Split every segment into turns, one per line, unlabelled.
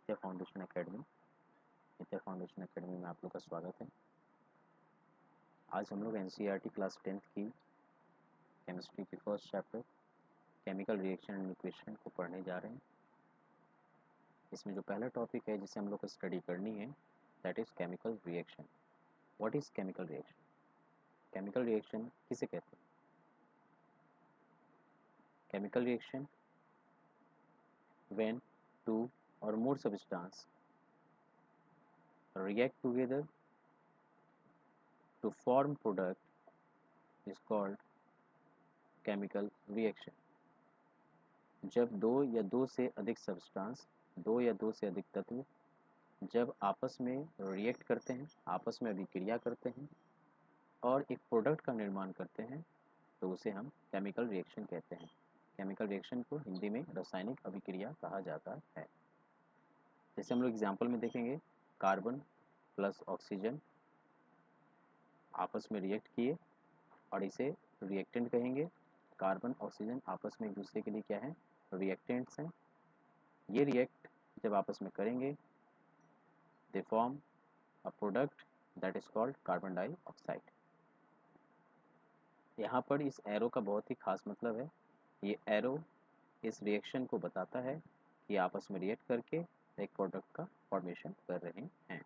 नित्या foundation academy. नित्या foundation academy में आप लोग का स्वागत है। आज हम लोग एनसीईआरटी क्लास 10th की केमिस्ट्री की first chapter chemical reaction and equation को पढ़ने जा रहे हैं। इसमें जो पहला टॉपिक है जिसे हम लोग को स्टडी करनी है that is chemical reaction. What is chemical reaction? Chemical reaction किसे कहते हैं? Chemical reaction when two or more substance react together to form product is called chemical reaction। जब दो या दो से अधिक सब्सटेंस, दो या दो से अधिक तत्व जब आपस में रिएक्ट करते हैं, आपस में अभिक्रिया करते हैं और एक प्रोडक्ट का निर्माण करते हैं तो उसे हम केमिकल रिएक्शन कहते हैं। केमिकल रिएक्शन को हिंदी में रासायनिक अभिक्रिया कहा जाता है। जैसे हम लोग एग्जाम्पल में देखेंगे, कार्बन प्लस ऑक्सीजन आपस में रिएक्ट किए और इसे रिएक्टेंट कहेंगे। कार्बन ऑक्सीजन आपस में एक दूसरे के लिए क्या है? रिएक्टेंट्स हैं। ये रिएक्ट जब आपस में करेंगे they form a product that is called carbon dioxide. यहाँ पर इस एरो का बहुत ही खास मतलब है। ये एरो इस रिएक्शन को बताता है कि आपस में रिएक्ट करके एक प्रोडक्ट का फॉर्मेशन कर रहे हैं।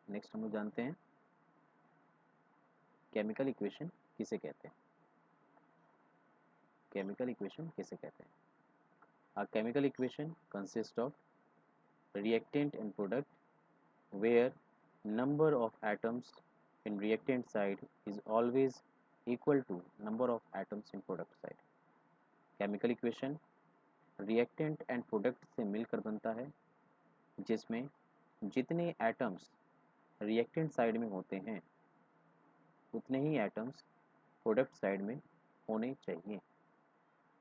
नेक्स्ट हम लोग जानते हैं केमिकल इक्वेशन किसे कहते हैं। केमिकल इक्वेशन किसे कहते हैं? A chemical equation consists of reactant and product where number of atoms in reactant side is always equal to number of atoms in product side। chemical equation reactant and product से मिलकर बनता है जिसमें जितने atoms reactant side में होते हैं उतने ही atoms प्रोडक्ट साइड में होने चाहिए।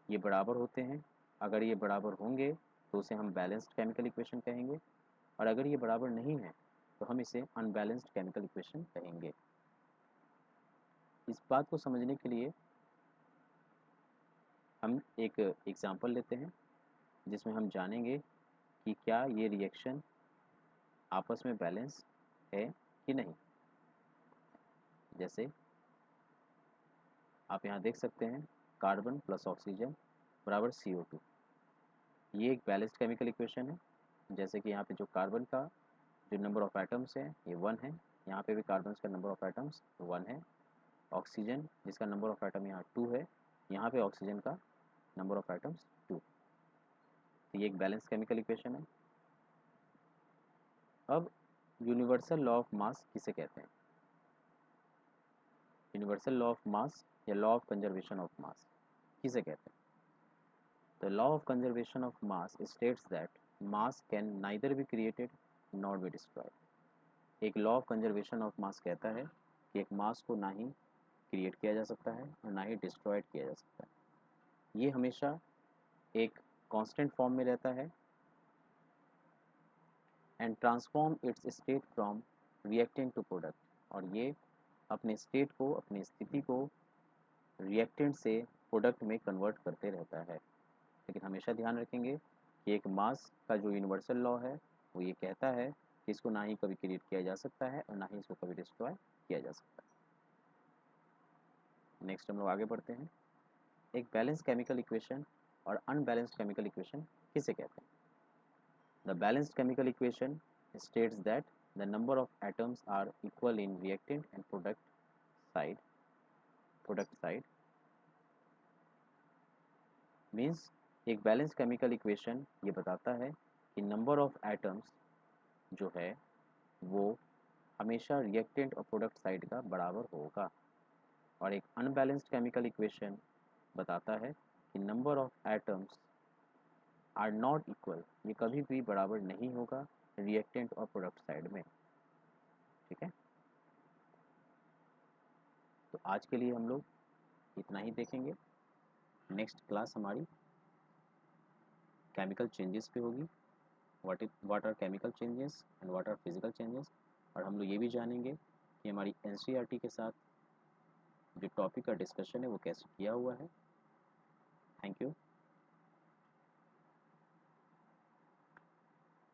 ये बराबर होते हैं। अगर ये बराबर होंगे तो उसे हम बैलेंस्ड केमिकल इक्वेशन कहेंगे और अगर ये बराबर नहीं है तो हम इसे अनबैलेंस्ड केमिकल इक्वेशन कहेंगे। इस बात को समझने के लिए हम एक एग्जांपल लेते हैं जिसमें हम जानेंगे कि क्या ये रिएक्शन आपस में बैलेंस है कि नहीं। जैसे आप यहाँ देख सकते हैं कार्बन प्लस ऑक्सीजन बराबर CO2। ये एक बैलेंस्ड केमिकल इक्वेशन है। जैसे कि यहाँ पे जो कार्बन का जो नंबर ऑफ एटम्स है ये 1 है, यहाँ पे भी कार्बन का नंबर ऑफ एटम्स 1 है। ऑक्सीजन जिसका नंबर ऑफ एटम यहाँ 2 है, यहाँ पे ऑक्सीजन का नंबर ऑफ एटम्स 2। तो ये एक बैलेंस केमिकल इक्वेशन है। अब यूनिवर्सल लॉ ऑफ मास किसे कहते हैं? यूनिवर्सल लॉ ऑफ मास या law of conservation of mass किसे कहते हैं? The law of conservation of mass states that mass can neither be created not be destroyed. एक law of conservation of mass कहता है कि एक मास को ना ही क्रिएट किया जा सकता है और ना ही डिस्ट्रॉयड किया जा सकता है। ये हमेशा एक कांस्टेंट फॉर्म में रहता है and transform its state from reactant to product, और ये अपने स्टेट को, अपनी स्थिति को रिएक्टेंट से प्रोडक्ट में कन्वर्ट करते रहता है। लेकिन हमेशा ध्यान रखेंगे कि एक मास का जो यूनिवर्सल लॉ है वो ये कहता है कि इसको ना ही कभी क्रिएट किया जा सकता है और ना ही इसको कभी डिस्ट्रॉय किया जा सकता है। नेक्स्ट हम लोग आगे बढ़ते हैं। एक बैलेंस केमिकल इक्वेशन और अनबैलेंस्ड केमिकल इक्वेशन किसे कहते हैं? The balanced chemical equation states that the number of atoms are equal in reactant and product side means एक बैलेंस केमिकल इक्वेशन ये बताता है कि नंबर ऑफ एटम्स जो है वो हमेशा रिएक्टेंट और प्रोडक्ट साइड का बराबर होगा, और एक अनबैलेंस्ड केमिकल इक्वेशन बताता है कि number of atoms are not equal, ये कभी भी बराबर नहीं होगा रिएक्टेंट और प्रोडक्ट साइड में। ठीक है, तो आज के लिए हम लोग इतना ही देखेंगे। नेक्स्ट क्लास हमारी केमिकल चेंजेस पे होगी। What are chemical changes and what are physical changes, और हम लोग ये भी जानेंगे कि हमारी एनसीईआरटी के साथ जो टॉपिक का डिस्कशन है वो कैसे किया हुआ है। Thank you.